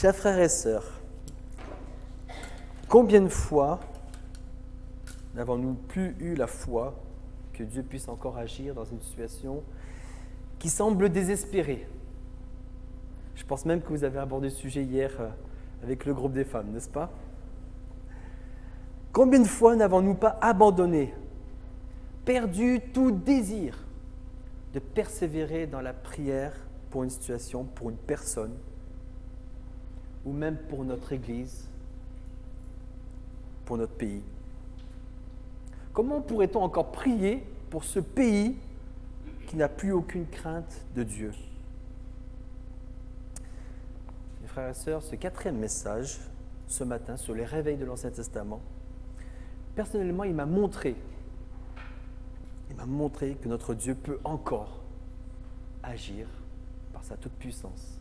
Chers frères et sœurs, combien de fois n'avons-nous plus eu la foi que Dieu puisse encore agir dans une situation qui semble désespérée? Je pense même que vous avez abordé ce sujet hier avec le groupe des femmes, n'est-ce pas? Combien de fois n'avons-nous pas abandonné, perdu tout désir de persévérer dans la prière pour une situation, pour une personne, ou même pour notre Église, pour notre pays? Comment pourrait-on encore prier pour ce pays qui n'a plus aucune crainte de Dieu? Mes frères et sœurs, ce 4e message, ce matin, sur les réveils de l'Ancien Testament, personnellement, il m'a montré que notre Dieu peut encore agir par sa toute-puissance.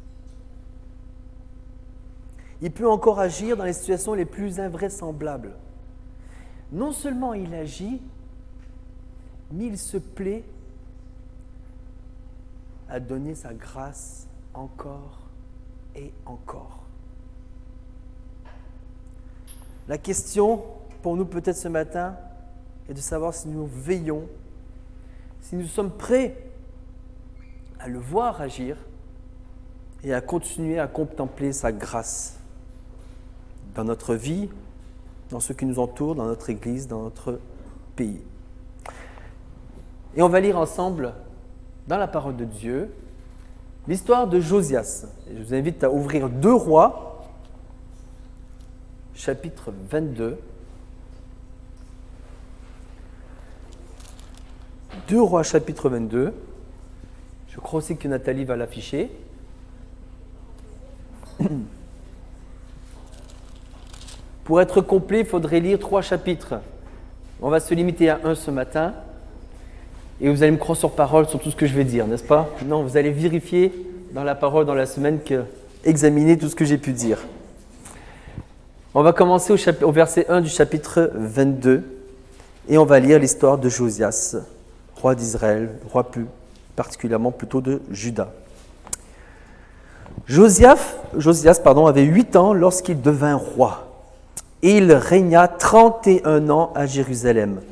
Il peut encore agir dans les situations les plus invraisemblables. Non seulement il agit, mais il se plaît à donner sa grâce encore et encore. La question pour nous peut-être ce matin est de savoir si nous veillons, si nous sommes prêts à le voir agir et à continuer à contempler sa grâce dans notre vie, dans ce qui nous entoure, dans notre Église, dans notre pays. Et on va lire ensemble, dans la parole de Dieu, l'histoire de Josias. Et je vous invite à ouvrir 2 Rois, chapitre 22. 2 Rois, chapitre 22. Je crois aussi que Nathalie va l'afficher. Pour être complet, il faudrait lire 3 chapitres. On va se limiter à 1 ce matin. Et vous allez me croire sur parole sur tout ce que je vais dire, n'est-ce pas? Non, vous allez vérifier dans la parole dans la semaine, examiner tout ce que j'ai pu dire. On va commencer au verset 1 du chapitre 22. Et on va lire l'histoire de Josias, roi d'Israël, roi plus particulièrement plutôt de Juda. Josias avait 8 ans lorsqu'il devint roi. Et il régna 31 ans à Jérusalem.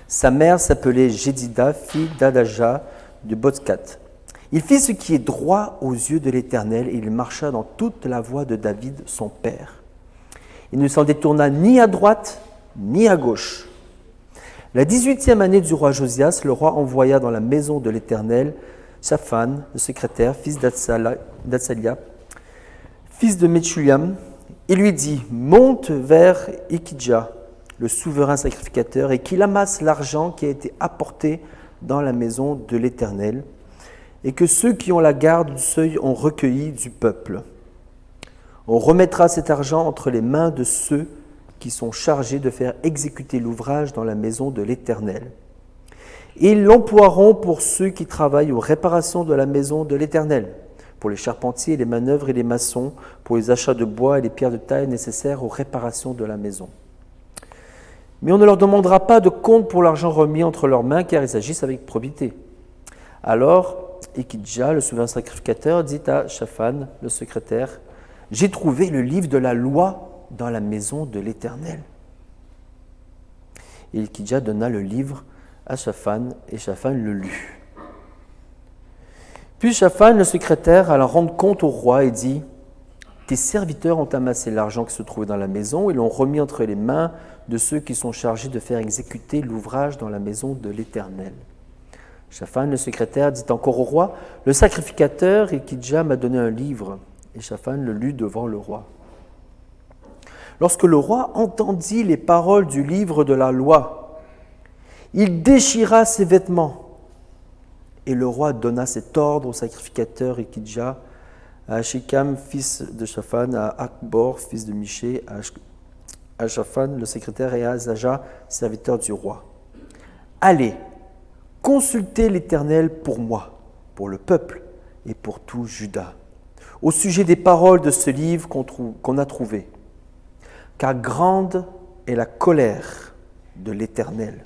Sa mère s'appelait Jédida, fille d'Adaja de Botskat. Il fit ce qui est droit aux yeux de l'Éternel et il marcha dans toute la voie de David, son père. Il ne s'en détourna ni à droite ni à gauche. La 18e année du roi Josias, le roi envoya dans la maison de l'Éternel Shaphan, le secrétaire, fils d'Atsalia, fils de Metchuliam. Il lui dit « Monte vers Ikidja, le souverain sacrificateur, et qu'il amasse l'argent qui a été apporté dans la maison de l'Éternel, et que ceux qui ont la garde du seuil ont recueilli du peuple. On remettra cet argent entre les mains de ceux qui sont chargés de faire exécuter l'ouvrage dans la maison de l'Éternel. Et ils l'emploieront pour ceux qui travaillent aux réparations de la maison de l'Éternel, pour les charpentiers, les manœuvres et les maçons, pour les achats de bois et les pierres de taille nécessaires aux réparations de la maison. Mais on ne leur demandera pas de compte pour l'argent remis entre leurs mains, car ils agissent avec probité. » Alors, Ikidja, le souverain sacrificateur, dit à Shaphan, le secrétaire, « J'ai trouvé le livre de la loi dans la maison de l'Éternel. » Et Ikidja donna le livre à Shaphan, et Shaphan le lut. Puis Shaphan, le secrétaire, alla rendre compte au roi et dit « Tes serviteurs ont amassé l'argent qui se trouvait dans la maison et l'ont remis entre les mains de ceux qui sont chargés de faire exécuter l'ouvrage dans la maison de l'Éternel. » Shaphan, le secrétaire, dit encore au roi « Le sacrificateur Ikidja m'a donné un livre. » Et Shaphan le lut devant le roi. Lorsque le roi entendit les paroles du livre de la loi, il déchira ses vêtements. Et le roi donna cet ordre au sacrificateur Ikidja, à Ashikam, fils de Shaphan, à Akbor, fils de Miché, à Shaphan, le secrétaire, et à Azaja, serviteur du roi. « Allez, consultez l'Éternel pour moi, pour le peuple et pour tout Juda, au sujet des paroles de ce livre qu'on a trouvé. Car grande est la colère de l'Éternel,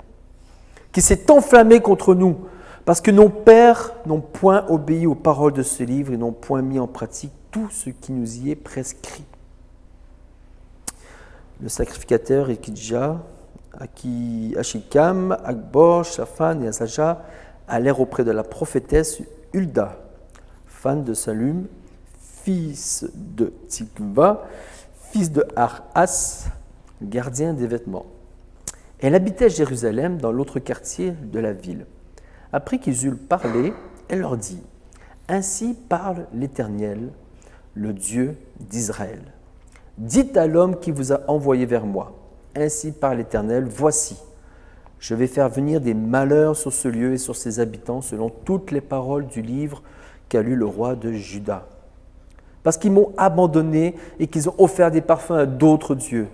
qui s'est enflammée contre nous, parce que nos pères n'ont point obéi aux paroles de ce livre et n'ont point mis en pratique tout ce qui nous y est prescrit. Le sacrificateur Ékidja, Achikam, Akbor, Shaphan et Asaja allèrent auprès de la prophétesse Hulda, femme de Salum, fils de Tikva, fils de Arhas, gardien des vêtements. Elle habitait à Jérusalem, dans l'autre quartier de la ville. Après qu'ils eurent parlé, elle leur dit : « Ainsi parle l'Éternel, le Dieu d'Israël. Dites à l'homme qui vous a envoyé vers moi : Ainsi parle l'Éternel, voici, je vais faire venir des malheurs sur ce lieu et sur ses habitants, selon toutes les paroles du livre qu'a lu le roi de Juda. Parce qu'ils m'ont abandonné et qu'ils ont offert des parfums à d'autres dieux,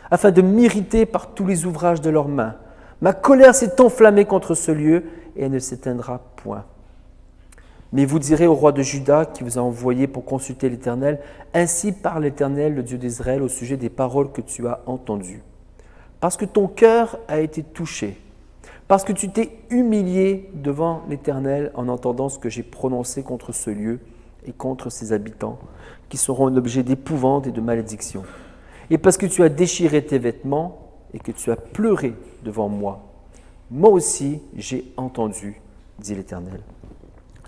afin de m'irriter par tous les ouvrages de leurs mains. Ma colère s'est enflammée contre ce lieu et elle ne s'éteindra point. Mais vous direz au roi de Juda qui vous a envoyé pour consulter l'Éternel : Ainsi parle l'Éternel, le Dieu d'Israël, au sujet des paroles que tu as entendues. Parce que ton cœur a été touché, parce que tu t'es humilié devant l'Éternel en entendant ce que j'ai prononcé contre ce lieu et contre ses habitants, qui seront un objet d'épouvante et de malédiction. Et parce que tu as déchiré tes vêtements et que tu as pleuré devant moi. Moi aussi, j'ai entendu, dit l'Éternel.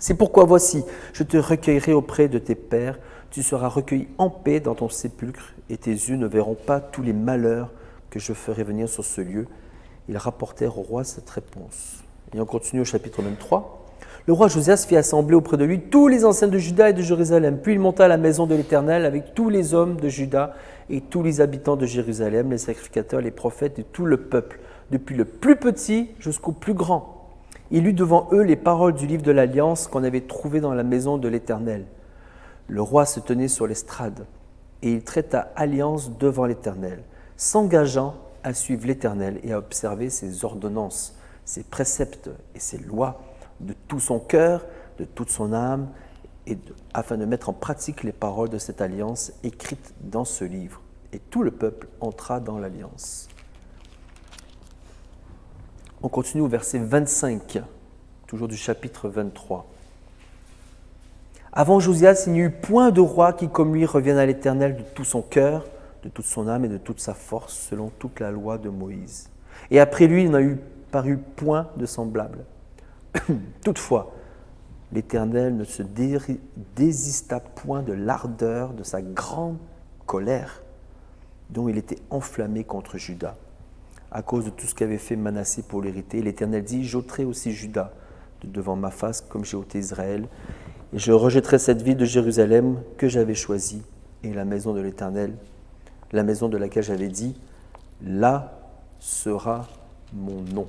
C'est pourquoi voici, je te recueillerai auprès de tes pères, tu seras recueilli en paix dans ton sépulcre, et tes yeux ne verront pas tous les malheurs que je ferai venir sur ce lieu. Ils rapportèrent au roi cette réponse. Et on continue au chapitre 23. Le roi Josias fit assembler auprès de lui tous les anciens de Juda et de Jérusalem. Puis il monta à la maison de l'Éternel avec tous les hommes de Juda et tous les habitants de Jérusalem, les sacrificateurs, les prophètes et tout le peuple, depuis le plus petit jusqu'au plus grand. Il lut devant eux les paroles du livre de l'Alliance qu'on avait trouvé dans la maison de l'Éternel. Le roi se tenait sur l'estrade et il traita alliance devant l'Éternel, s'engageant à suivre l'Éternel et à observer ses ordonnances, ses préceptes et ses lois de tout son cœur, de toute son âme, afin de mettre en pratique les paroles de cette alliance écrites dans ce livre. Et tout le peuple entra dans l'alliance. On continue au verset 25, toujours du chapitre 23. Avant Josias, il n'y eut point de roi qui comme lui revienne à l'Éternel de tout son cœur, de toute son âme et de toute sa force, selon toute la loi de Moïse. Et après lui, il n'a eu paru point de semblable. Toutefois, l'Éternel ne se désista point de l'ardeur de sa grande colère, dont il était enflammé contre Juda. À cause de tout ce qu'avait fait Manassé pour l'hériter, l'Éternel dit : j'ôterai aussi Juda de devant ma face, comme j'ai ôté Israël, et je rejetterai cette ville de Jérusalem que j'avais choisie, et la maison de l'Éternel, la maison de laquelle j'avais dit : là sera mon nom.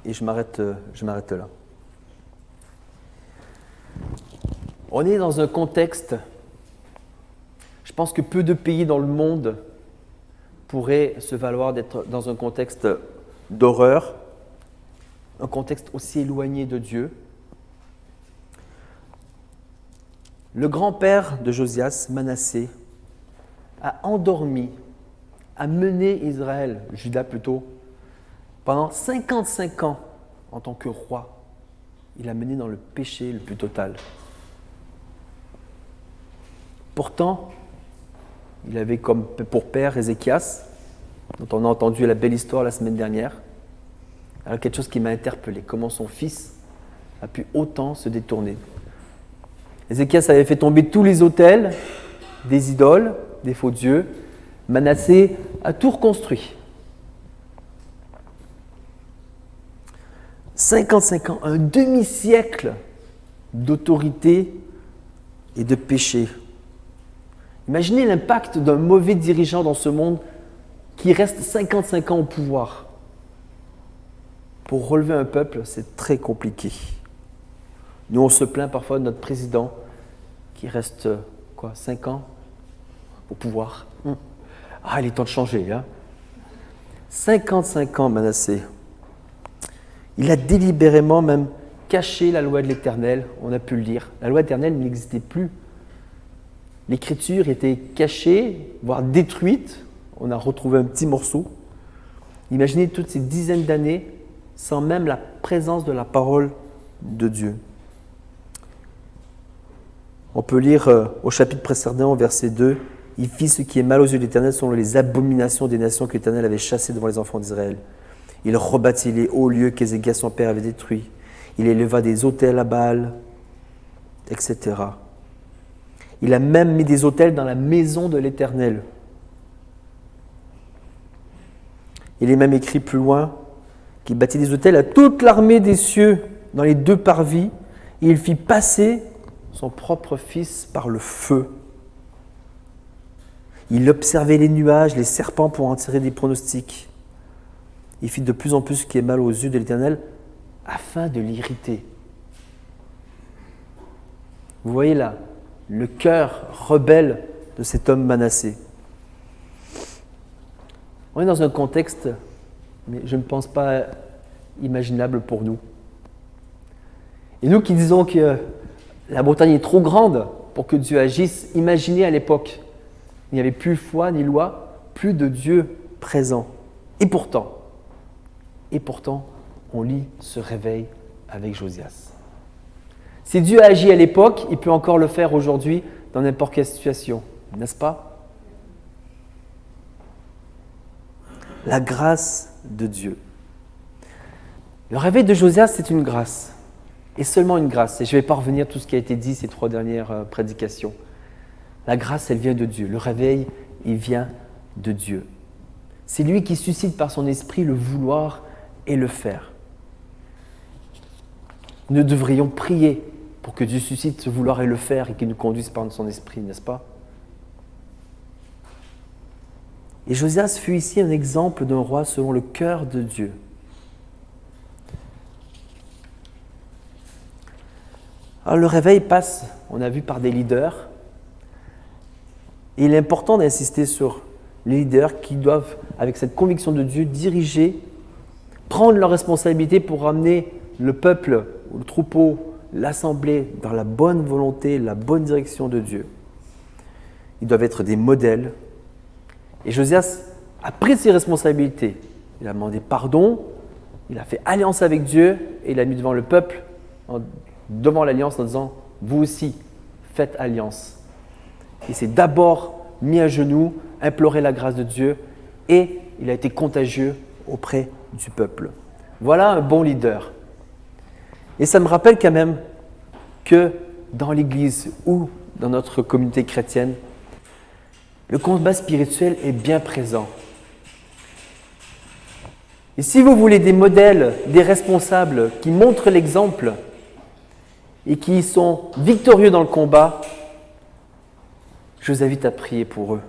Et je m'arrête là. On est dans un contexte, je pense que peu de pays dans le monde pourraient se valoir d'être dans un contexte d'horreur, un contexte aussi éloigné de Dieu. Le grand-père de Josias, Manassé, a endormi, a mené Israël, Juda plutôt, pendant 55 ans en tant que roi. Il a mené dans le péché le plus total. Pourtant, il avait comme pour père Ézéchias, dont on a entendu la belle histoire la semaine dernière. Alors quelque chose qui m'a interpellé, comment son fils a pu autant se détourner. Ézéchias avait fait tomber tous les autels, des idoles, des faux dieux. Manassé a tout reconstruit. 55 ans, un demi-siècle d'autorité et de péché. Imaginez l'impact d'un mauvais dirigeant dans ce monde qui reste 55 ans au pouvoir. Pour relever un peuple, c'est très compliqué. Nous, on se plaint parfois de notre président qui reste, 5 ans au pouvoir. Ah, il est temps de changer, hein. 55 ans, Manassé. Il a délibérément même caché la loi de l'Éternel, on a pu le lire. La loi éternelle n'existait plus. L'écriture était cachée, voire détruite. On a retrouvé un petit morceau. Imaginez toutes ces dizaines d'années sans même la présence de la parole de Dieu. On peut lire au chapitre précédent, verset 2, « Il fit ce qui est mal aux yeux de l'Éternel selon les abominations des nations que l'Éternel avait chassées devant les enfants d'Israël. Il rebâtit les hauts lieux qu'Ézéchias son père avait détruits. Il éleva des autels à Baal, etc. Il a même mis des autels dans la maison de l'Éternel. » Il est même écrit plus loin qu'il bâtit des autels à toute l'armée des cieux dans les 2 parvis, et il fit passer son propre fils par le feu. Il observait les nuages, les serpents pour en tirer des pronostics. Il fit de plus en plus ce qui est mal aux yeux de l'Éternel afin de l'irriter. Vous voyez là, le cœur rebelle de cet homme Manassé. On est dans un contexte, mais je ne pense pas imaginable pour nous. Et nous qui disons que la Bretagne est trop grande pour que Dieu agisse, imaginez à l'époque, il n'y avait plus foi ni loi, plus de Dieu présent. Et pourtant, on lit ce réveil avec Josias. Si Dieu a agi à l'époque, il peut encore le faire aujourd'hui dans n'importe quelle situation, n'est-ce pas? La grâce de Dieu. Le réveil de Josias, c'est une grâce, et seulement une grâce. Et je ne vais pas revenir à tout ce qui a été dit ces 3 dernières prédications. La grâce, elle vient de Dieu. Le réveil, il vient de Dieu. C'est lui qui suscite par son esprit le vouloir et le faire. Nous devrions prier pour que Dieu suscite ce vouloir et le faire et qu'il nous conduise par son esprit, n'est-ce pas? Et Josias fut ici un exemple d'un roi selon le cœur de Dieu. Alors le réveil passe, on a vu, par des leaders. Et il est important d'insister sur les leaders qui doivent, avec cette conviction de Dieu, diriger, prendre leurs responsabilités pour ramener le peuple, le troupeau, l'assemblée dans la bonne volonté, la bonne direction de Dieu. Ils doivent être des modèles. Et Josias a pris ses responsabilités. Il a demandé pardon, il a fait alliance avec Dieu et il a mis devant le peuple, devant l'alliance en disant « Vous aussi, faites alliance ». Il s'est d'abord mis à genoux, imploré la grâce de Dieu et il a été contagieux auprès du peuple. Voilà un bon leader. Et ça me rappelle quand même que dans l'Église ou dans notre communauté chrétienne, le combat spirituel est bien présent. Et si vous voulez des modèles, des responsables qui montrent l'exemple et qui sont victorieux dans le combat, je vous invite à prier pour eux.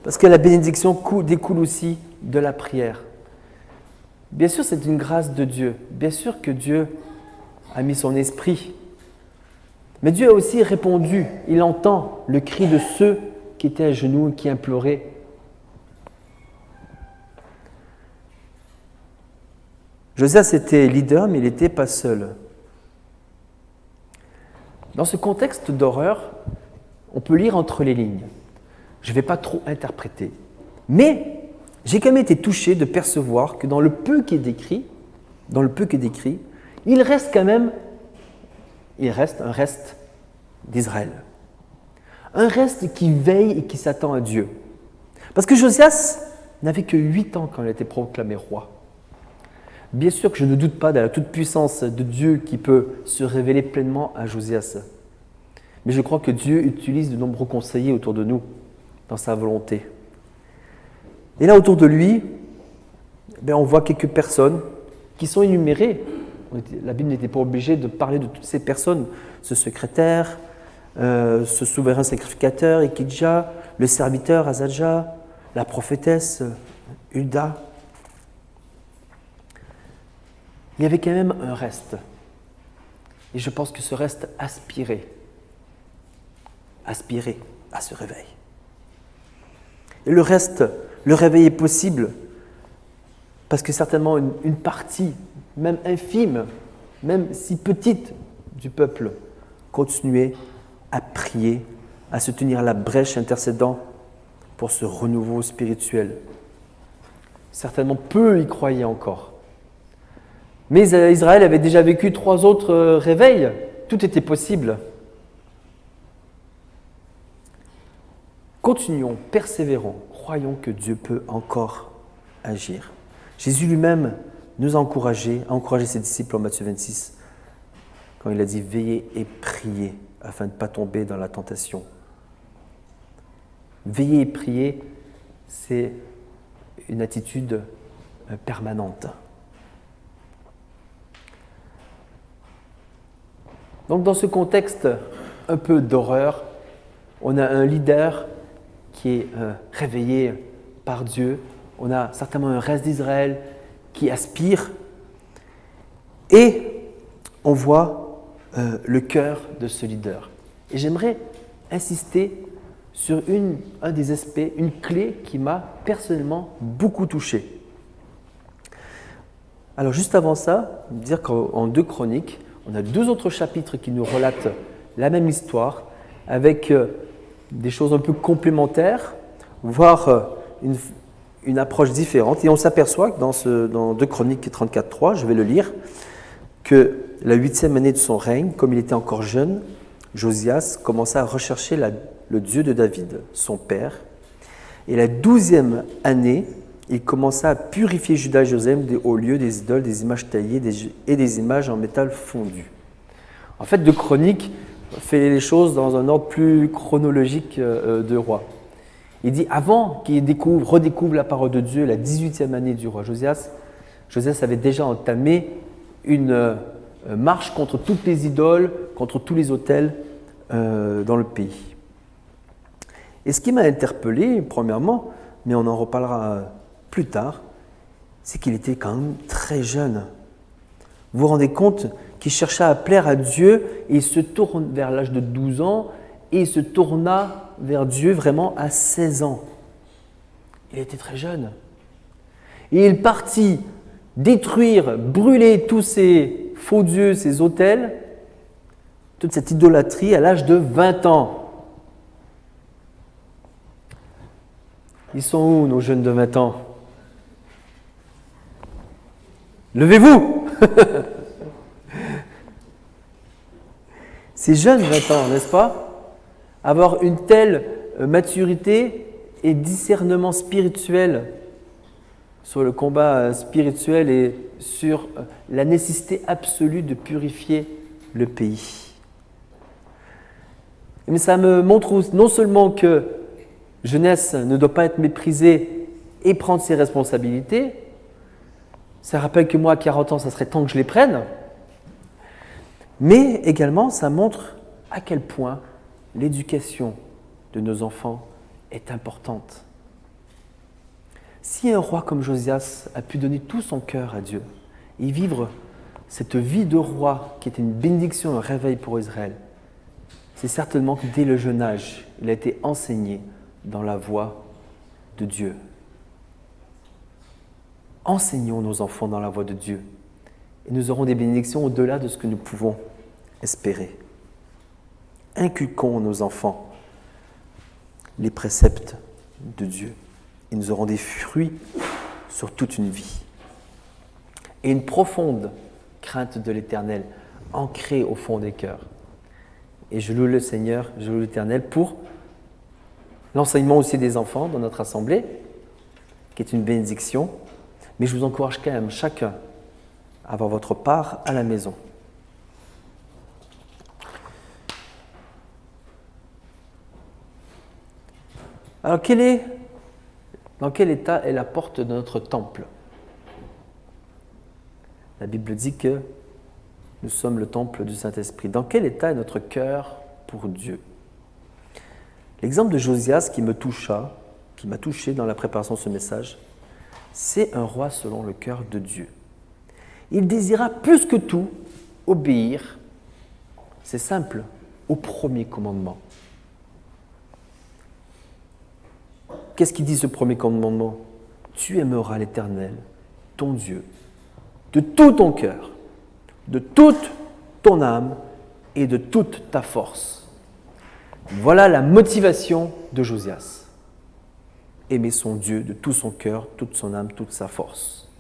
Parce que la bénédiction découle aussi de la prière. Bien sûr, c'est une grâce de Dieu. Bien sûr que Dieu a mis son esprit. Mais Dieu a aussi répondu. Il entend le cri de ceux qui étaient à genoux et qui imploraient. Josias était leader, mais il n'était pas seul. Dans ce contexte d'horreur, on peut lire entre les lignes. Je ne vais pas trop interpréter. Mais j'ai quand même été touché de percevoir que dans le peu qui est décrit, il reste un reste d'Israël. Un reste qui veille et qui s'attend à Dieu. Parce que Josias n'avait que 8 ans quand il a été proclamé roi. Bien sûr que je ne doute pas de la toute-puissance de Dieu qui peut se révéler pleinement à Josias. Mais je crois que Dieu utilise de nombreux conseillers autour de nous dans sa volonté. Et là, autour de lui, on voit quelques personnes qui sont énumérées. La Bible n'était pas obligée de parler de toutes ces personnes. Ce secrétaire, ce souverain sacrificateur, Ékidja, le serviteur Azadja, la prophétesse Hulda. Il y avait quand même un reste. Et je pense que ce reste aspirait à ce réveil. Et le réveil est possible parce que certainement une partie, même infime, même si petite du peuple, continuait à prier, à se tenir à la brèche intercédant pour ce renouveau spirituel. Certainement peu y croyaient encore. Mais Israël avait déjà vécu 3 autres réveils tout était possible. Continuons, persévérons, croyons que Dieu peut encore agir. Jésus lui-même nous a encouragé ses disciples en Matthieu 26, quand il a dit « Veillez et priez afin de ne pas tomber dans la tentation ». Veiller et prier, c'est une attitude permanente. Donc dans ce contexte un peu d'horreur, on a un leader qui est réveillé par Dieu, on a certainement un reste d'Israël qui aspire, et on voit le cœur de ce leader. Et j'aimerais insister sur un des aspects, une clé qui m'a personnellement beaucoup touché. Alors juste avant ça, dire qu'en 2 Chroniques, on a 2 autres chapitres qui nous relatent la même histoire, avec des choses un peu complémentaires, voire une approche différente. Et on s'aperçoit que dans 2 Chroniques 34.3, je vais le lire, que la 8e année de son règne, comme il était encore jeune, Josias commença à rechercher le Dieu de David, son père. Et la 12e année, il commença à purifier Juda et Jérusalem des hauts lieux, des idoles, des images taillées et des images en métal fondu. En fait, 2 Chroniques fait les choses dans un ordre plus chronologique de roi. Il dit, avant qu'il redécouvre la parole de Dieu, la 18e année du roi Josias avait déjà entamé une marche contre toutes les idoles, contre tous les autels dans le pays. Et ce qui m'a interpellé, premièrement, mais on en reparlera plus tard, c'est qu'il était quand même très jeune. Vous vous rendez compte qu'il cherchait à plaire à Dieu et il se tourne vers l'âge de 12 ans et il se tourna vers Dieu vraiment à 16 ans. Il était très jeune. Et il partit détruire, brûler tous ces faux dieux, ces autels, toute cette idolâtrie à l'âge de 20 ans. Ils sont où nos jeunes de 20 ans? Levez-vous! C'est jeune 20 ans, n'est-ce pas? Avoir une telle maturité et discernement spirituel sur le combat spirituel et sur la nécessité absolue de purifier le pays. Mais ça me montre non seulement que jeunesse ne doit pas être méprisée et prendre ses responsabilités, ça rappelle que moi à 40 ans, ça serait temps que je les prenne, mais également ça montre à quel point l'éducation de nos enfants est importante. Si un roi comme Josias a pu donner tout son cœur à Dieu et vivre cette vie de roi qui était une bénédiction, un réveil pour Israël, c'est certainement que dès le jeune âge, il a été enseigné dans la voie de Dieu. Enseignons nos enfants dans la voie de Dieu et nous aurons des bénédictions au-delà de ce que nous pouvons espérer. Inculquons nos enfants les préceptes de Dieu et nous aurons des fruits sur toute une vie. Et une profonde crainte de l'Éternel ancrée au fond des cœurs. Et je loue le Seigneur, je loue l'Éternel pour l'enseignement aussi des enfants dans notre assemblée, qui est une bénédiction. Mais je vous encourage quand même chacun à avoir votre part à la maison. Alors, dans quel état est la porte de notre temple? La Bible dit que nous sommes le temple du Saint-Esprit. Dans quel état est notre cœur pour Dieu? L'exemple de Josias qui m'a touché dans la préparation de ce message, c'est un roi selon le cœur de Dieu. Il désira plus que tout obéir, c'est simple, au premier commandement. Qu'est-ce qu'il dit ce premier commandement? Tu aimeras l'Éternel, ton Dieu, de tout ton cœur, de toute ton âme et de toute ta force. Voilà la motivation de Josias. Aimer son Dieu de tout son cœur, toute son âme, toute sa force.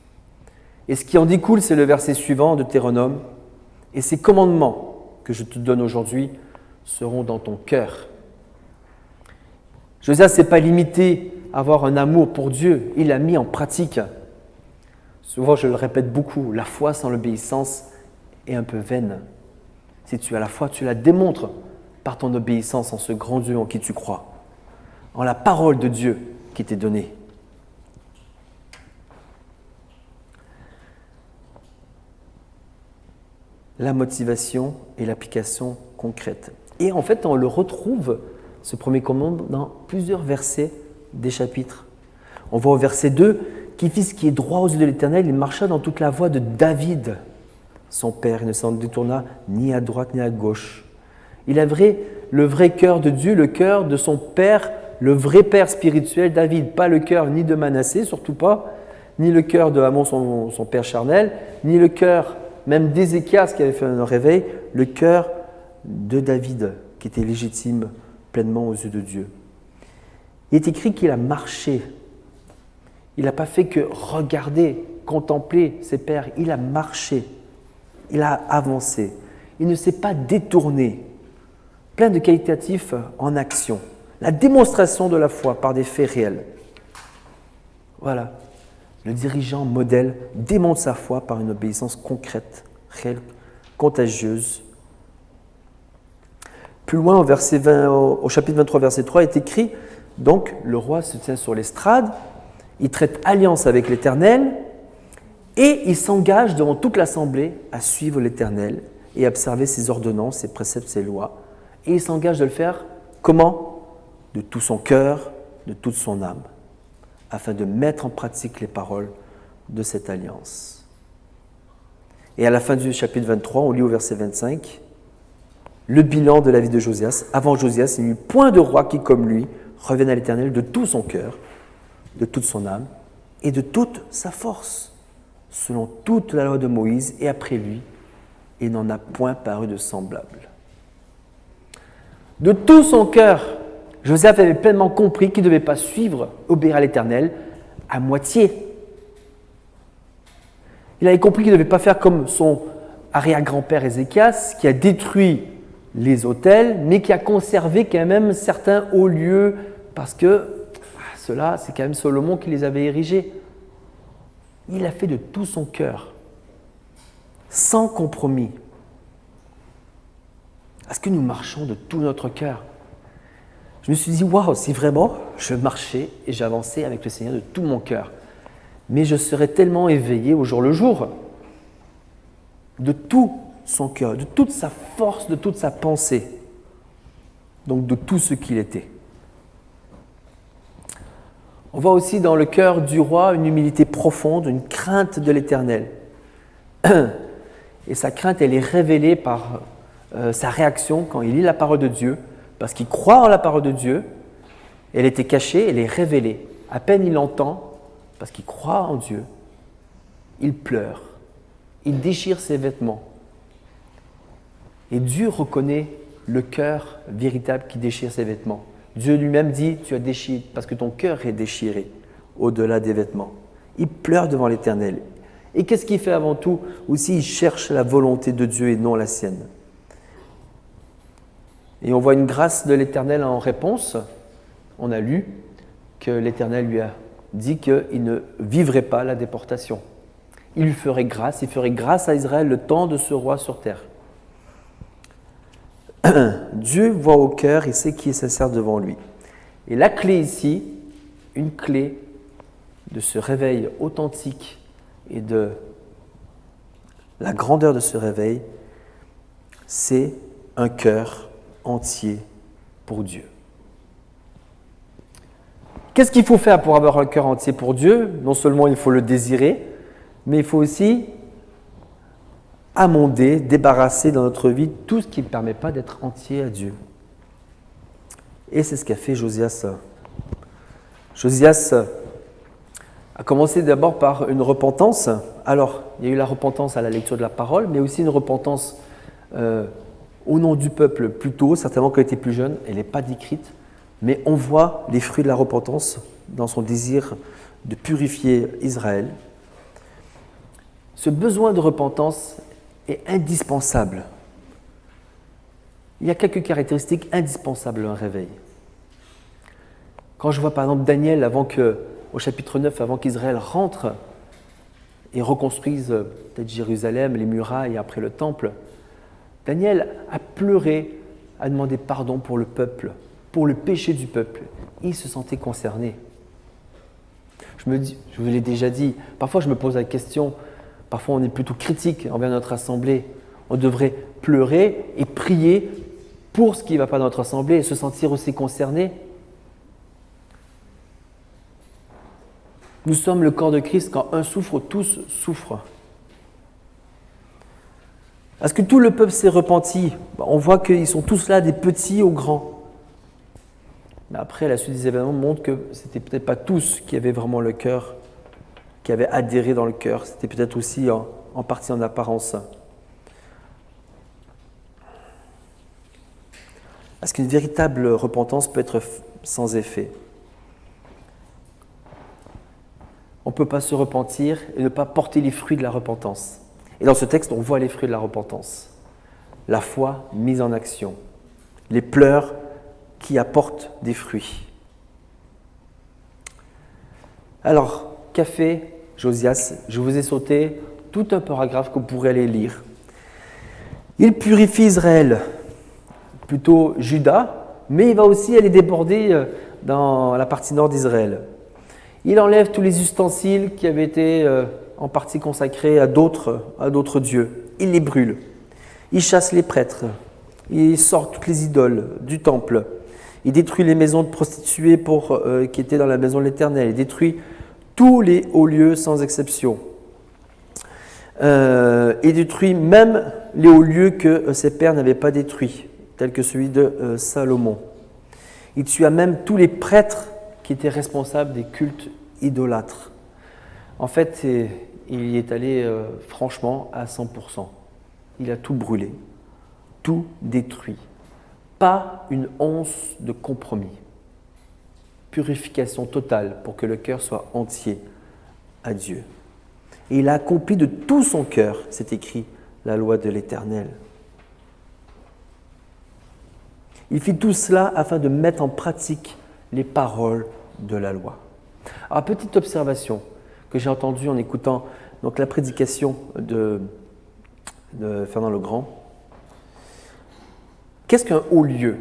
Et ce qui en découle, c'est le verset suivant de Deutéronome. Et ces commandements que je te donne aujourd'hui seront dans ton cœur. Josias ne s'est pas limité à avoir un amour pour Dieu, il l'a mis en pratique. Souvent, je le répète beaucoup, la foi sans l'obéissance est un peu vaine. Si tu as la foi, tu la démontres par ton obéissance en ce grand Dieu en qui tu crois, en la parole de Dieu qui t'est donnée. La motivation et l'application concrète. Et en fait, on le retrouve, ce premier commandement, dans plusieurs versets des chapitres. On voit au verset 2 qu'il fit ce qui est droit aux yeux de l'Éternel, il marcha dans toute la voie de David, son père, il ne s'en détourna ni à droite ni à gauche. Il avait le vrai cœur de Dieu, le cœur de son père, le vrai père spirituel, David, pas le cœur ni de Manassé, surtout pas, ni le cœur de Amon, son père charnel, ni le cœur même d'Ézéchias qui avait fait un réveil, le cœur de David qui était légitime pleinement aux yeux de Dieu. Il est écrit qu'il a marché. Il n'a pas fait que regarder, contempler ses pères, il a marché, il a avancé. Il ne s'est pas détourné. Plein de qualitatifs en action. La démonstration de la foi par des faits réels. Voilà. Le dirigeant modèle démontre sa foi par une obéissance concrète, réelle, contagieuse. Plus loin, au chapitre 23, verset 3, est écrit, donc le roi se tient sur l'estrade, il traite alliance avec l'Éternel et il s'engage devant toute l'assemblée à suivre l'Éternel et observer ses ordonnances, ses préceptes, ses lois. Et il s'engage de le faire comment ? De tout son cœur, de toute son âme, afin de mettre en pratique les paroles de cette alliance. Et à la fin du chapitre 23, on lit au verset 25, le bilan de la vie de Josias. Avant Josias, il n'y eut point de roi qui, comme lui, revienne à l'Éternel de tout son cœur, de toute son âme et de toute sa force, selon toute la loi de Moïse, et après lui, il n'en a point paru de semblable. De tout son cœur, Joseph avait pleinement compris qu'il ne devait pas suivre, obéir à l'Éternel à moitié. Il avait compris qu'il ne devait pas faire comme son arrière-grand-père Ézéchias, qui a détruit les autels, mais qui a conservé quand même certains hauts lieux, parce que ceux-là, c'est quand même Salomon qui les avait érigés. Il a fait de tout son cœur, sans compromis. Est-ce que nous marchons de tout notre cœur ? Je me suis dit, waouh, si vraiment je marchais et j'avançais avec le Seigneur de tout mon cœur, mais je serais tellement éveillé au jour le jour, de tout son cœur, de toute sa force, de toute sa pensée, donc de tout ce qu'il était. On voit aussi dans le cœur du roi une humilité profonde, une crainte de l'Éternel. Et sa crainte, elle est révélée par sa réaction quand il lit la parole de Dieu, parce qu'il croit en la parole de Dieu. Elle était cachée, elle est révélée. À peine il l'entend, parce qu'il croit en Dieu, il pleure, il déchire ses vêtements. Et Dieu reconnaît le cœur véritable qui déchire ses vêtements. Dieu lui-même dit, tu as déchiré, parce que ton cœur est déchiré au-delà des vêtements. Il pleure devant l'Éternel. Et qu'est-ce qu'il fait avant tout ? Aussi, il cherche la volonté de Dieu et non la sienne. Et on voit une grâce de l'Éternel en réponse. On a lu que l'Éternel lui a dit qu'il ne vivrait pas la déportation. Il lui ferait grâce à Israël le temps de ce roi sur terre. Dieu voit au cœur et sait qui est sincère devant lui. Et la clé ici, une clé de ce réveil authentique et de la grandeur de ce réveil, c'est un cœur entier pour Dieu. Qu'est-ce qu'il faut faire pour avoir un cœur entier pour Dieu ? Non seulement il faut le désirer, mais il faut aussi amender, débarrasser dans notre vie tout ce qui ne permet pas d'être entier à Dieu. Et c'est ce qu'a fait Josias. Josias a commencé d'abord par une repentance. Alors, il y a eu la repentance à la lecture de la parole, mais aussi une repentance au nom du peuple plus tôt, certainement quand il était plus jeune. Elle n'est pas décrite, mais on voit les fruits de la repentance dans son désir de purifier Israël. Ce besoin de repentance est indispensable il y a quelques caractéristiques indispensables à un réveil. Quand je vois par exemple Daniel, au chapitre 9, avant qu'Israël rentre et reconstruise peut-être Jérusalem, les murailles, après le temple, Daniel a pleuré, a demandé pardon pour le peuple, pour le péché du peuple. Il se sentait concerné. Je vous l'ai déjà dit, parfois je me pose la question, parfois on est plutôt critique envers notre assemblée. On devrait pleurer et prier pour ce qui ne va pas dans notre assemblée et se sentir aussi concerné. Nous sommes le corps de Christ. Quand un souffre, tous souffrent. Est-ce que tout le peuple s'est repenti? On voit qu'ils sont tous là, des petits aux grands. Mais après, la suite des événements montre que ce n'était peut-être pas tous qui avaient vraiment le cœur, qui avaient adhéré dans le cœur. C'était peut-être aussi en partie en apparence. Est-ce qu'une véritable repentance peut être sans effet? On ne peut pas se repentir et ne pas porter les fruits de la repentance. Et dans ce texte, on voit les fruits de la repentance. La foi mise en action. Les pleurs qui apportent des fruits. Alors, qu'a fait Josias? Je vous ai sauté tout un paragraphe que vous pourrez aller lire. Il purifie Israël, plutôt Juda, mais il va aussi aller déborder dans la partie nord d'Israël. Il enlève tous les ustensiles qui avaient été en partie consacrés à d'autres dieux. Il les brûle. Il chasse les prêtres. Il sort toutes les idoles du temple. Il détruit les maisons de prostituées qui étaient dans la maison de l'Éternel. Il détruit tous les hauts lieux sans exception. Il détruit même les hauts lieux que ses pères n'avaient pas détruits, tels que celui de Salomon. Il tua même tous les prêtres qui était responsable des cultes idolâtres. En fait, il y est allé franchement à 100%. Il a tout brûlé, tout détruit. Pas une once de compromis. Purification totale pour que le cœur soit entier à Dieu. Et il a accompli de tout son cœur, c'est écrit, la loi de l'Éternel. Il fit tout cela afin de mettre en pratique les paroles de la loi. Alors, petite observation que j'ai entendue en écoutant donc, la prédication de Fernand Legrand. Qu'est-ce qu'un haut lieu?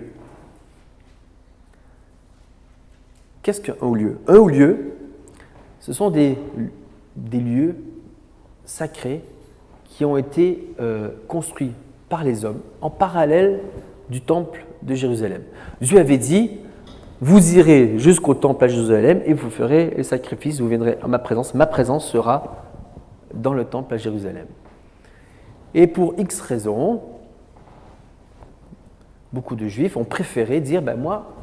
Qu'est-ce qu'un haut lieu? Un haut lieu, ce sont des lieux sacrés qui ont été construits par les hommes en parallèle du temple de Jérusalem. Dieu avait dit: vous irez jusqu'au temple à Jérusalem et vous ferez les sacrifices, vous viendrez à ma présence. Ma présence sera dans le temple à Jérusalem. Et pour X raisons, beaucoup de Juifs ont préféré dire, moi,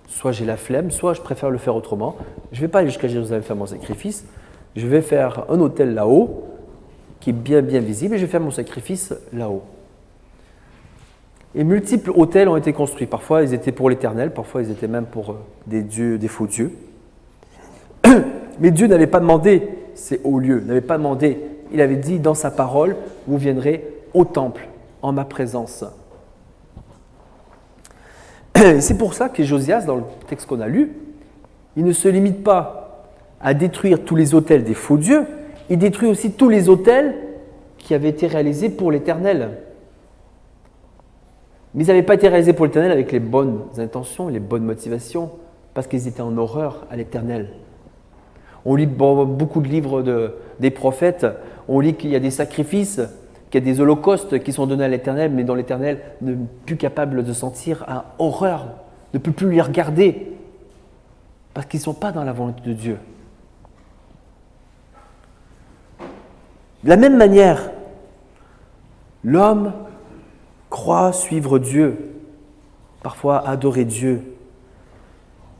soit j'ai la flemme, soit je préfère le faire autrement. Je ne vais pas aller jusqu'à Jérusalem faire mon sacrifice, je vais faire un autel là-haut, qui est bien visible, et je vais faire mon sacrifice là-haut. Et multiples autels ont été construits. Parfois, ils étaient pour l'Éternel, parfois, ils étaient même pour des faux dieux. Mais Dieu n'avait pas demandé ces hauts lieux, n'avait pas demandé. Il avait dit dans sa parole, vous viendrez au temple, en ma présence. C'est pour ça que Josias, dans le texte qu'on a lu, il ne se limite pas à détruire tous les autels des faux dieux, il détruit aussi tous les autels qui avaient été réalisés pour l'Éternel. Mais ils n'avaient pas été réalisés pour l'Éternel avec les bonnes intentions, les bonnes motivations, parce qu'ils étaient en horreur à l'Éternel. On lit beaucoup de livres des prophètes, on lit qu'il y a des sacrifices, qu'il y a des holocaustes qui sont donnés à l'Éternel, mais dont l'Éternel n'est plus capable de sentir horreur, ne peut plus les regarder, parce qu'ils ne sont pas dans la volonté de Dieu. De la même manière, l'homme croit suivre Dieu, parfois adorer Dieu.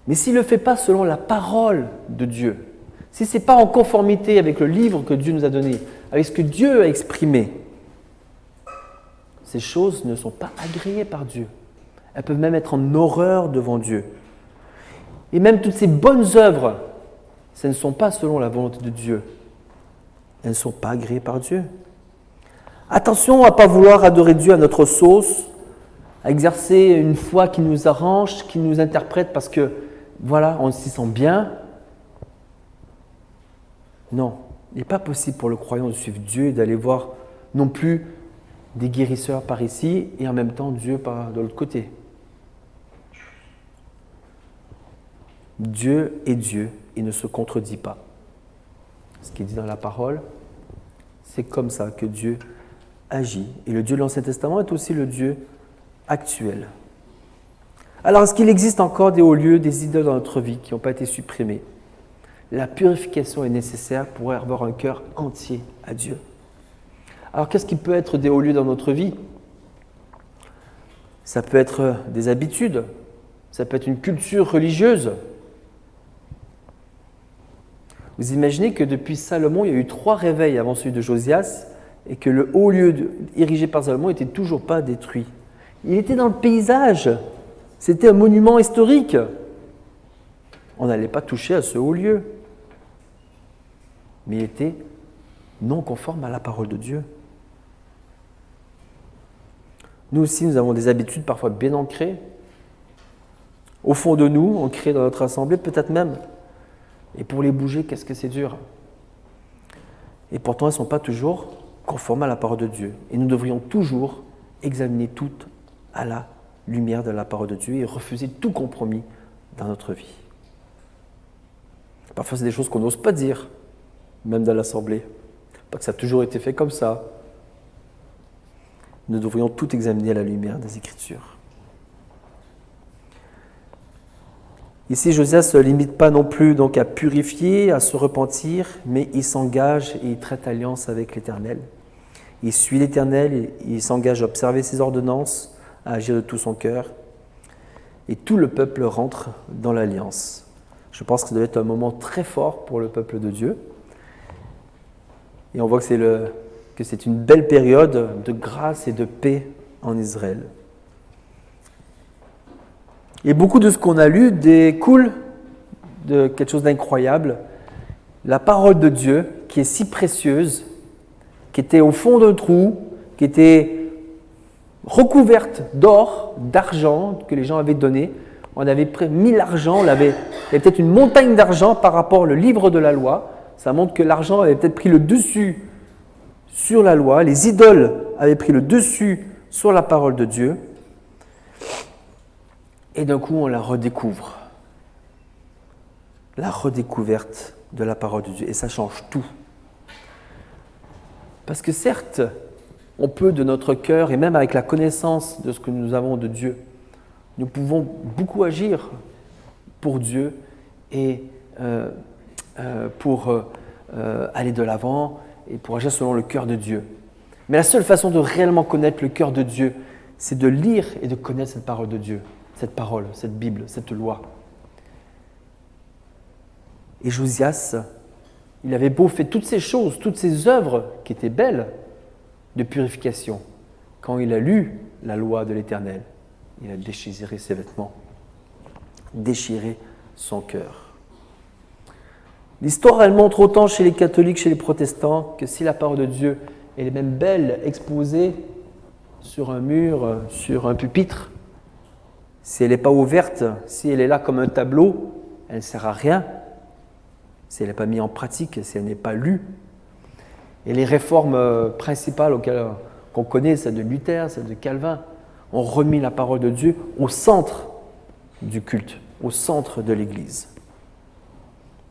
Mais s'il ne le fait pas selon la parole de Dieu, si ce n'est pas en conformité avec le livre que Dieu nous a donné, avec ce que Dieu a exprimé, ces choses ne sont pas agréées par Dieu. Elles peuvent même être en horreur devant Dieu. Et même toutes ces bonnes œuvres, ce ne sont pas selon la volonté de Dieu. Elles ne sont pas agréées par Dieu. Attention à ne pas vouloir adorer Dieu à notre sauce, à exercer une foi qui nous arrange, qui nous interprète parce que, voilà, on s'y sent bien. Non, il n'est pas possible pour le croyant de suivre Dieu et d'aller voir non plus des guérisseurs par ici et en même temps Dieu par de l'autre côté. Dieu est Dieu, il ne se contredit pas. Ce qui est dit dans la parole, c'est comme ça que Dieu agit. Et le Dieu de l'Ancien Testament est aussi le Dieu actuel. Alors, est-ce qu'il existe encore des hauts lieux, des idoles dans notre vie qui n'ont pas été supprimés? La purification est nécessaire pour avoir un cœur entier à Dieu. Alors, qu'est-ce qui peut être des hauts lieux dans notre vie? Ça peut être des habitudes, ça peut être une culture religieuse. Vous imaginez que depuis Salomon, il y a eu 3 réveils avant celui de Josias et que le haut lieu érigé par Salomon n'était toujours pas détruit. Il était dans le paysage, c'était un monument historique. On n'allait pas toucher à ce haut lieu. Mais il était non conforme à la parole de Dieu. Nous aussi, nous avons des habitudes parfois bien ancrées. Au fond de nous, ancrées dans notre assemblée, peut-être même. Et pour les bouger, qu'est-ce que c'est dur. Et pourtant, elles ne sont pas toujours conformes à la parole de Dieu. Et nous devrions toujours examiner toutes à la lumière de la parole de Dieu et refuser tout compromis dans notre vie. Parfois, c'est des choses qu'on n'ose pas dire, même dans l'assemblée. Pas que ça a toujours été fait comme ça. Nous devrions tout examiner à la lumière des Écritures. Ici, Josias ne se limite pas non plus donc à purifier, à se repentir, mais il s'engage et il traite alliance avec l'Éternel. Il suit l'Éternel, et il s'engage à observer ses ordonnances, à agir de tout son cœur. Et tout le peuple rentre dans l'alliance. Je pense que ça doit être un moment très fort pour le peuple de Dieu. Et on voit que c'est une belle période de grâce et de paix en Israël. Et beaucoup de ce qu'on a lu découle de quelque chose d'incroyable. La parole de Dieu, qui est si précieuse, qui était au fond d'un trou, qui était recouverte d'or, d'argent que les gens avaient donné. On avait mis l'argent, il y avait peut-être une montagne d'argent par rapport au livre de la loi. Ça montre que l'argent avait peut-être pris le dessus sur la loi. Les idoles avaient pris le dessus sur la parole de Dieu. Et d'un coup, on la redécouvre. La redécouverte de la parole de Dieu. Et ça change tout. Parce que certes, on peut de notre cœur, et même avec la connaissance de ce que nous avons de Dieu, nous pouvons beaucoup agir pour Dieu et pour aller de l'avant et pour agir selon le cœur de Dieu. Mais la seule façon de réellement connaître le cœur de Dieu, c'est de lire et de connaître cette parole de Dieu. Cette parole, cette Bible, cette loi. Et Josias, il avait beau faire toutes ces choses, toutes ces œuvres qui étaient belles de purification. Quand il a lu la loi de l'Éternel, il a déchiré ses vêtements, déchiré son cœur. L'histoire, elle montre autant chez les catholiques, chez les protestants, que si la parole de Dieu elle est même belle, exposée sur un mur, sur un pupitre, si elle n'est pas ouverte, si elle est là comme un tableau, elle ne sert à rien. Si elle n'est pas mise en pratique, si elle n'est pas lue. Et les réformes principales qu'on connaît, celles de Luther, celles de Calvin, ont remis la parole de Dieu au centre du culte, au centre de l'Église.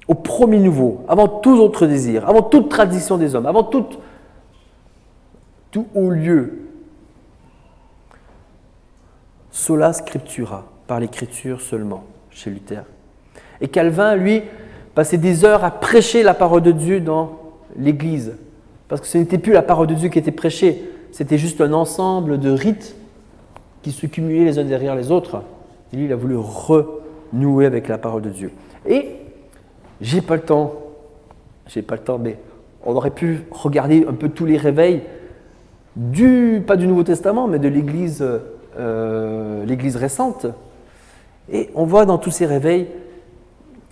Au premier niveau, avant tout autre désir, avant toute tradition des hommes, avant tout haut lieu. Sola scriptura, par l'écriture seulement, chez Luther. Et Calvin, lui, passait des heures à prêcher la parole de Dieu dans l'Église. Parce que ce n'était plus la parole de Dieu qui était prêchée, c'était juste un ensemble de rites qui se cumulaient les uns derrière les autres. Et lui, il a voulu renouer avec la parole de Dieu. Et, j'ai pas le temps, mais on aurait pu regarder un peu tous les réveils, pas du Nouveau Testament, mais de l'Église récente. Et on voit dans tous ces réveils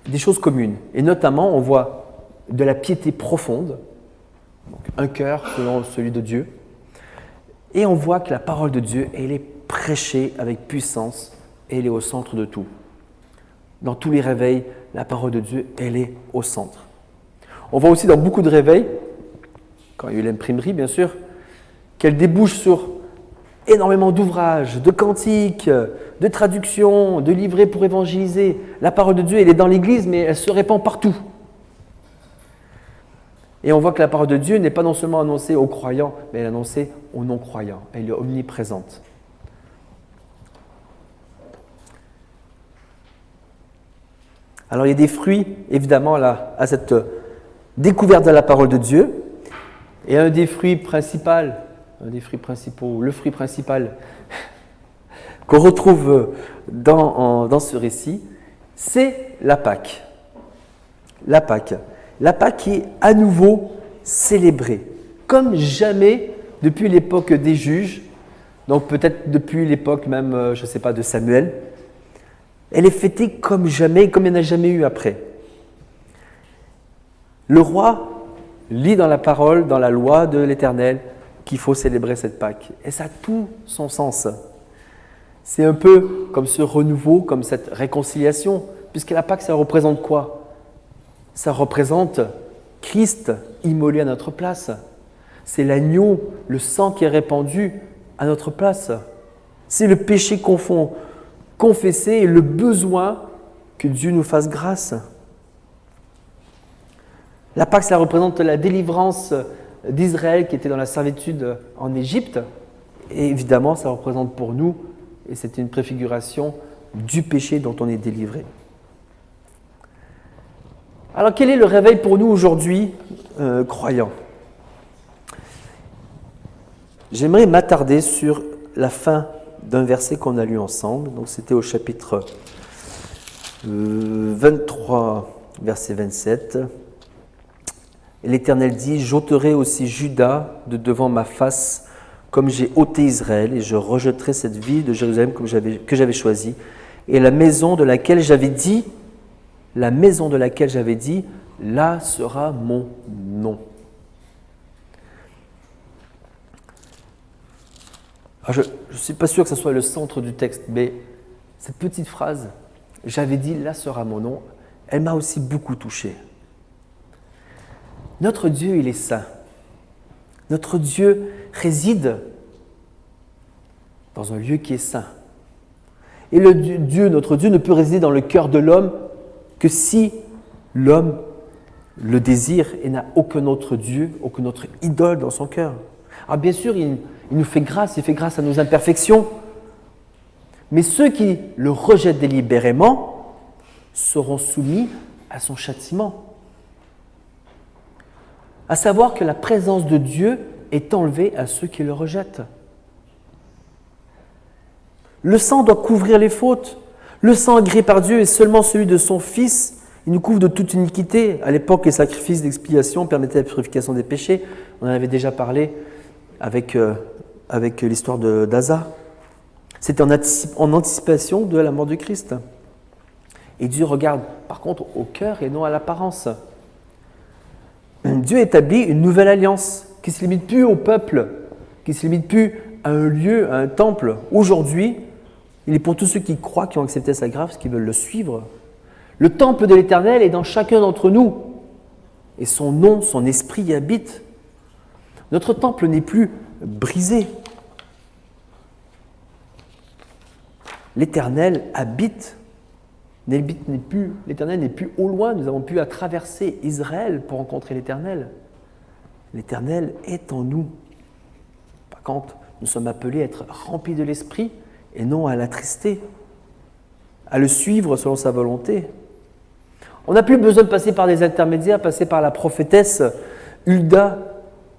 des choses communes. Et notamment, on voit de la piété profonde, donc un cœur selon celui de Dieu. Et on voit que la parole de Dieu, elle est prêchée avec puissance et elle est au centre de tout. Dans tous les réveils, la parole de Dieu, elle est au centre. On voit aussi dans beaucoup de réveils, quand il y a eu l'imprimerie bien sûr, qu'elle débouche sur énormément d'ouvrages, de cantiques, de traductions, de livrets pour évangéliser. La parole de Dieu, elle est dans l'Église, mais elle se répand partout. Et on voit que la parole de Dieu n'est pas non seulement annoncée aux croyants, mais elle est annoncée aux non-croyants. Elle est omniprésente. Alors il y a des fruits, évidemment, là, à cette découverte de la parole de Dieu. Et un des fruits principaux, le fruit principal qu'on retrouve dans ce récit, c'est la Pâque. La Pâque. La Pâque qui est à nouveau célébrée, comme jamais depuis l'époque des juges, donc peut-être depuis l'époque même, je ne sais pas, de Samuel. Elle est fêtée comme jamais, comme il n'y en a jamais eu après. Le roi lit dans la parole, dans la loi de l'Éternel, qu'il faut célébrer cette Pâque. Et ça a tout son sens. C'est un peu comme ce renouveau, comme cette réconciliation, puisque la Pâque, ça représente quoi? Ça représente Christ immolé à notre place. C'est l'agneau, le sang qui est répandu à notre place. C'est le péché confessé et le besoin que Dieu nous fasse grâce. La Pâque, ça représente la délivrance d'Israël qui était dans la servitude en Égypte. Et évidemment, ça représente pour nous, et c'est une préfiguration du péché dont on est délivré. Alors, quel est le réveil pour nous aujourd'hui, croyants? J'aimerais m'attarder sur la fin d'un verset qu'on a lu ensemble. Donc, c'était au chapitre 23, verset 27. Et l'Éternel dit « J'ôterai aussi Juda de devant ma face, comme j'ai ôté Israël, et je rejetterai cette ville de Jérusalem que j'avais choisie. Et la maison de laquelle j'avais dit, là sera mon nom. » Alors je ne suis pas sûr que ce soit le centre du texte, mais cette petite phrase, « J'avais dit, là sera mon nom », elle m'a aussi beaucoup touché. Notre Dieu, il est saint. Notre Dieu réside dans un lieu qui est saint. Et notre Dieu ne peut résider dans le cœur de l'homme que si l'homme le désire et n'a aucun autre Dieu, aucune autre idole dans son cœur. Alors bien sûr, il nous fait grâce, il fait grâce à nos imperfections, mais ceux qui le rejettent délibérément seront soumis à son châtiment. À savoir que la présence de Dieu est enlevée à ceux qui le rejettent. Le sang doit couvrir les fautes. Le sang agréé par Dieu est seulement celui de son Fils. Il nous couvre de toute iniquité. À l'époque, les sacrifices d'expiation permettaient la purification des péchés. On en avait déjà parlé avec l'histoire d'Asa. C'était en anticipation de la mort du Christ. Et Dieu regarde par contre au cœur et non à l'apparence. Dieu établit une nouvelle alliance qui ne se limite plus au peuple, qui ne se limite plus à un lieu, à un temple. Aujourd'hui, il est pour tous ceux qui croient, qui ont accepté sa grâce, qui veulent le suivre. Le temple de l'Éternel est dans chacun d'entre nous. Et son nom, son esprit y habite. Notre temple n'est plus brisé. L'Éternel habite. L'Éternel n'est plus au loin. Nous avons pu traverser Israël pour rencontrer l'Éternel. L'Éternel est en nous. Par contre, nous sommes appelés à être remplis de l'Esprit et non à l'attrister, à le suivre selon sa volonté. On n'a plus besoin de passer par des intermédiaires, passer par la prophétesse Hulda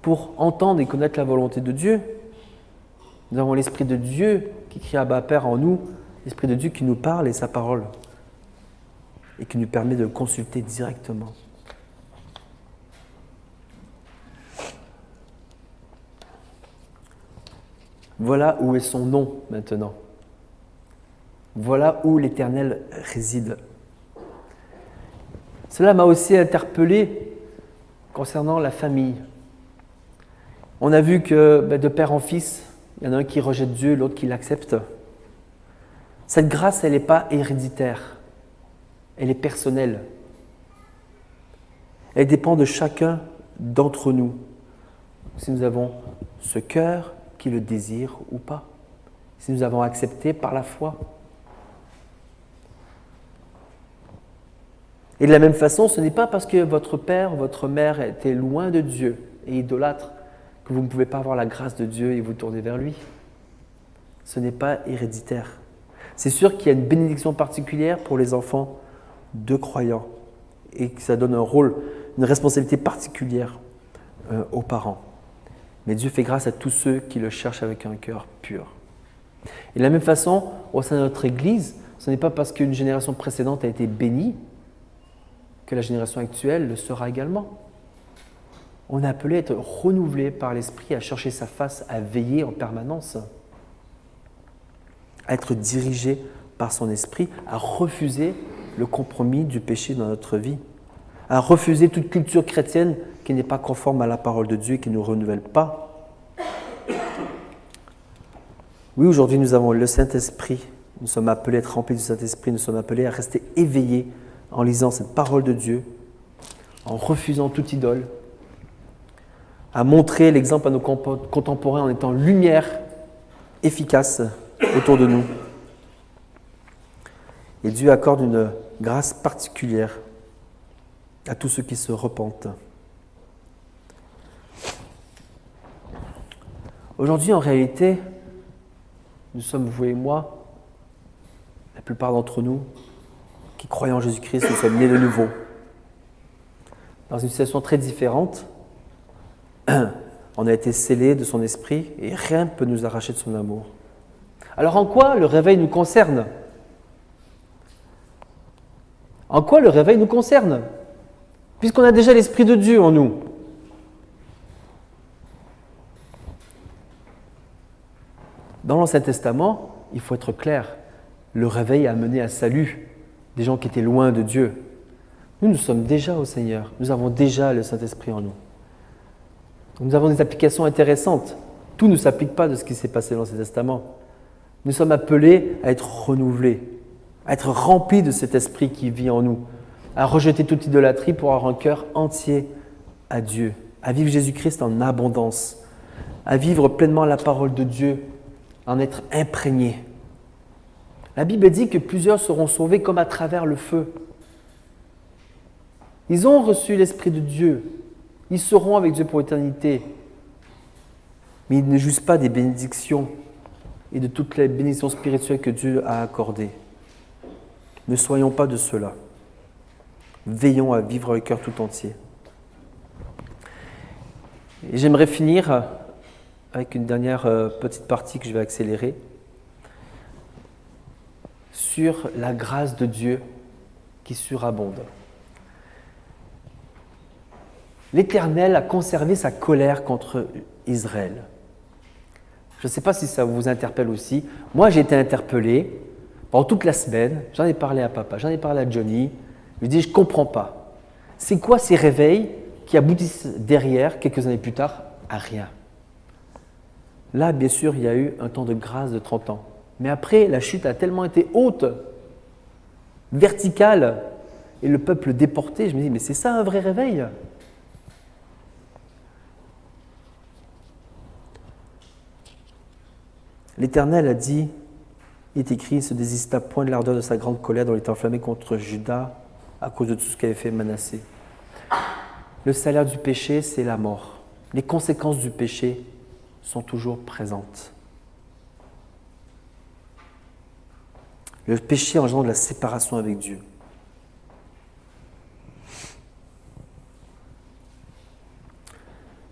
pour entendre et connaître la volonté de Dieu. Nous avons l'Esprit de Dieu qui crie Abba Père en nous, l'Esprit de Dieu qui nous parle et sa parole, et qui nous permet de le consulter directement. Voilà où est son nom maintenant. Voilà où l'Éternel réside. Cela m'a aussi interpellé concernant la famille. On a vu que de père en fils, il y en a un qui rejette Dieu, l'autre qui l'accepte. Cette grâce, elle n'est pas héréditaire, elle est personnelle. Elle dépend de chacun d'entre nous, si nous avons ce cœur qui le désire ou pas, si nous avons accepté par la foi. Et de la même façon, ce n'est pas parce que votre père ou votre mère était loin de Dieu et idolâtre que vous ne pouvez pas avoir la grâce de Dieu et vous tourner vers lui. Ce n'est pas héréditaire. C'est sûr qu'il y a une bénédiction particulière pour les enfants de croyants et que ça donne un rôle, une responsabilité particulière aux parents. Mais Dieu fait grâce à tous ceux qui le cherchent avec un cœur pur. Et de la même façon, au sein de notre Église, ce n'est pas parce qu'une génération précédente a été bénie que la génération actuelle le sera également. On est appelé à être renouvelé par l'Esprit, à chercher sa face, à veiller en permanence, à être dirigé par son Esprit, à refuser le compromis du péché dans notre vie, à refuser toute culture chrétienne qui n'est pas conforme à la parole de Dieu et qui ne nous renouvelle pas. Oui, aujourd'hui nous avons le Saint-Esprit, nous sommes appelés à être remplis du Saint-Esprit, nous sommes appelés à rester éveillés en lisant cette parole de Dieu, en refusant toute idole, à montrer l'exemple à nos contemporains en étant lumière efficace autour de nous. Et Dieu accorde une grâce particulière à tous ceux qui se repentent. Aujourd'hui, en réalité, nous sommes, vous et moi, la plupart d'entre nous, qui croyons en Jésus-Christ, nous sommes nés de nouveau. Dans une situation très différente, on a été scellés de son esprit et rien ne peut nous arracher de son amour. Alors en quoi le réveil nous concerne ? En quoi le réveil nous concerne ? Puisqu'on a déjà l'Esprit de Dieu en nous. Dans l'Ancien Testament, il faut être clair, le réveil a mené à salut des gens qui étaient loin de Dieu. Nous sommes déjà au Seigneur, nous avons déjà le Saint-Esprit en nous. Nous avons des applications intéressantes. Tout ne s'applique pas de ce qui s'est passé dans l'Ancien Testament. Nous sommes appelés à être renouvelés, à être remplis de cet esprit qui vit en nous, à rejeter toute idolâtrie pour avoir un cœur entier à Dieu, à vivre Jésus-Christ en abondance, à vivre pleinement la parole de Dieu, à en être imprégné. La Bible dit que plusieurs seront sauvés comme à travers le feu. Ils ont reçu l'Esprit de Dieu. Ils seront avec Dieu pour l'éternité. Mais ils ne jouissent pas des bénédictions et de toutes les bénédictions spirituelles que Dieu a accordées. Ne soyons pas de ceux-là. Veillons à vivre le cœur tout entier. Et j'aimerais finir avec une dernière petite partie que je vais accélérer sur la grâce de Dieu qui surabonde. L'Éternel a conservé sa colère contre Israël. Je ne sais pas si ça vous interpelle aussi. Moi, j'ai été interpellé pendant toute la semaine. J'en ai parlé à papa, j'en ai parlé à Johnny. Je lui dis, je ne comprends pas. C'est quoi ces réveils qui aboutissent derrière, quelques années plus tard, à rien ? Là, bien sûr, il y a eu un temps de grâce de 30 ans. Mais après, la chute a tellement été haute, verticale, et le peuple déporté, je me dis, mais c'est ça un vrai réveil ? L'Éternel a dit, il est écrit, il ne se désista point de l'ardeur de sa grande colère dont il était enflammé contre Juda à cause de tout ce qu'avait fait Manassé. Le salaire du péché, c'est la mort. Les conséquences du péché sont toujours présentes. Le péché engendre la séparation avec Dieu.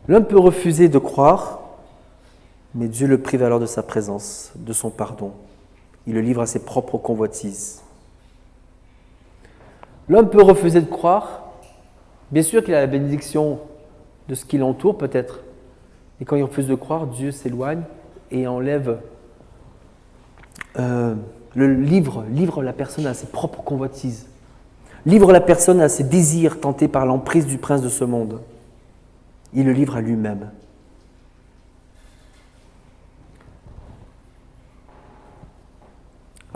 L'homme peut refuser de croire, mais Dieu le prive alors de sa présence, de son pardon. Il le livre à ses propres convoitises. L'homme peut refuser de croire. Bien sûr qu'il a la bénédiction de ce qui l'entoure, peut-être. Et quand il refuse de croire, Dieu s'éloigne et enlève, livre la personne à ses propres convoitises. Livre la personne à ses désirs tentés par l'emprise du prince de ce monde. Il le livre à lui-même.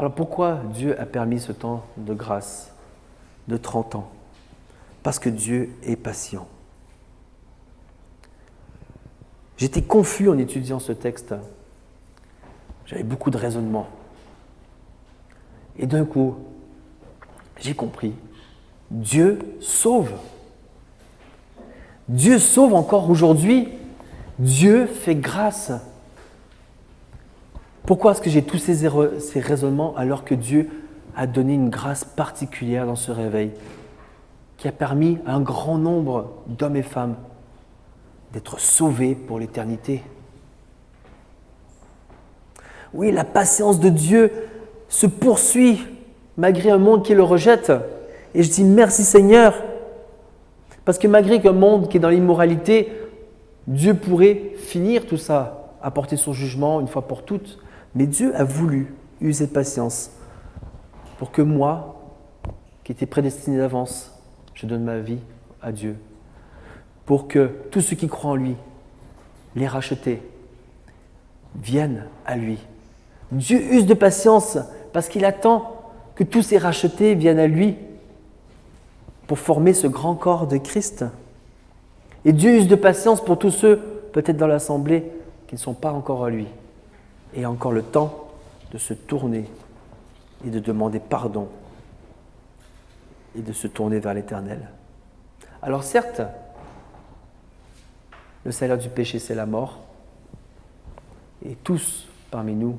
Alors pourquoi Dieu a permis ce temps de grâce de 30 ans? Parce que Dieu est patient. J'étais confus en étudiant ce texte. J'avais beaucoup de raisonnements. Et d'un coup, j'ai compris. Dieu sauve. Dieu sauve encore aujourd'hui. Dieu fait grâce. Pourquoi est-ce que j'ai tous ces raisonnements alors que Dieu a donné une grâce particulière dans ce réveil qui a permis à un grand nombre d'hommes et femmes d'être sauvés pour l'éternité? Oui, la patience de Dieu se poursuit malgré un monde qui le rejette. Et je dis merci Seigneur, parce que malgré qu'un monde qui est dans l'immoralité, Dieu pourrait finir tout ça, apporter son jugement une fois pour toutes. Mais Dieu a voulu user de patience pour que moi, qui étais prédestiné d'avance, je donne ma vie à Dieu. Pour que tous ceux qui croient en lui, les rachetés, viennent à lui. Dieu use de patience parce qu'il attend que tous ces rachetés viennent à lui pour former ce grand corps de Christ. Et Dieu use de patience pour tous ceux, peut-être dans l'assemblée, qui ne sont pas encore à lui. Et encore le temps de se tourner et de demander pardon et de se tourner vers l'Éternel. Alors certes, le salaire du péché, c'est la mort. Et tous parmi nous,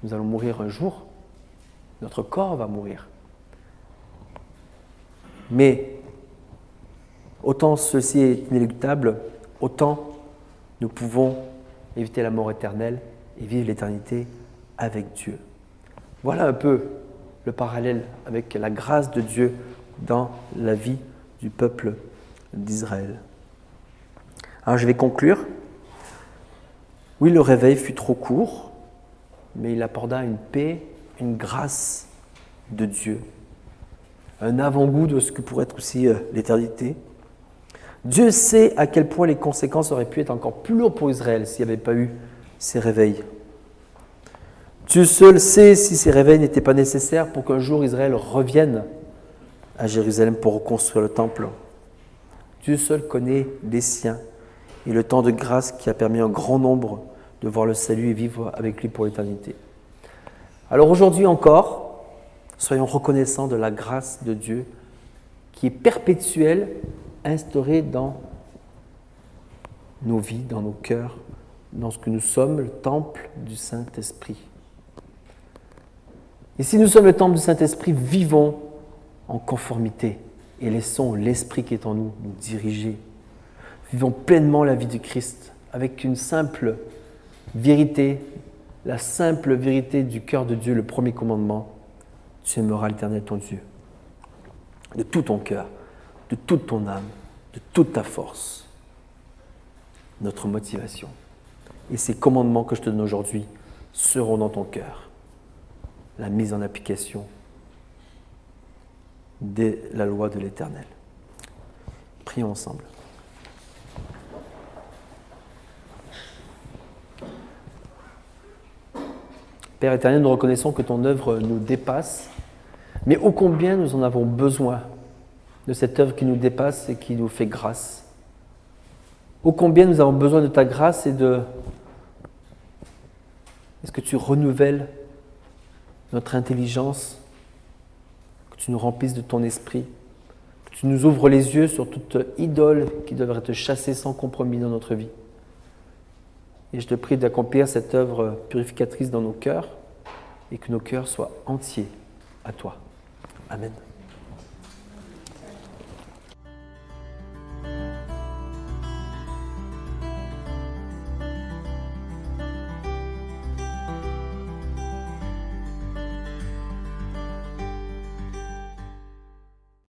nous allons mourir un jour. Notre corps va mourir. Mais autant ceci est inéluctable, autant nous pouvons éviter la mort éternelle et vivre l'éternité avec Dieu. Voilà un peu le parallèle avec la grâce de Dieu dans la vie du peuple d'Israël. Alors je vais conclure. Oui, le réveil fut trop court, mais il apporta une paix, une grâce de Dieu, un avant-goût de ce que pourrait être aussi l'éternité. Dieu sait à quel point les conséquences auraient pu être encore plus lourdes pour Israël s'il n'y avait pas eu ces réveils. Dieu seul sait si ces réveils n'étaient pas nécessaires pour qu'un jour Israël revienne à Jérusalem pour reconstruire le temple. Dieu seul connaît les siens et le temps de grâce qui a permis à un grand nombre de voir le salut et vivre avec lui pour l'éternité. Alors aujourd'hui encore, soyons reconnaissants de la grâce de Dieu qui est perpétuelle, instaurée dans nos vies, dans nos cœurs, dans ce que nous sommes, le temple du Saint-Esprit. Et si nous sommes le temple du Saint-Esprit, vivons en conformité et laissons l'Esprit qui est en nous nous diriger. Vivons pleinement la vie du Christ avec une simple vérité, la simple vérité du cœur de Dieu, le premier commandement. Tu aimeras l'Éternel ton Dieu de tout ton cœur, de toute ton âme, de toute ta force. Notre motivation. Et ces commandements que je te donne aujourd'hui seront dans ton cœur. La mise en application de la loi de l'Éternel. Prions ensemble. Père éternel, nous reconnaissons que ton œuvre nous dépasse, mais ô combien nous en avons besoin de cette œuvre qui nous dépasse et qui nous fait grâce. Ô combien nous avons besoin de ta grâce et de... Est-ce que tu renouvelles notre intelligence, que tu nous remplisses de ton esprit, que tu nous ouvres les yeux sur toute idole qui devrait être chassée sans compromis dans notre vie. Et je te prie d'accomplir cette œuvre purificatrice dans nos cœurs et que nos cœurs soient entiers à toi. Amen.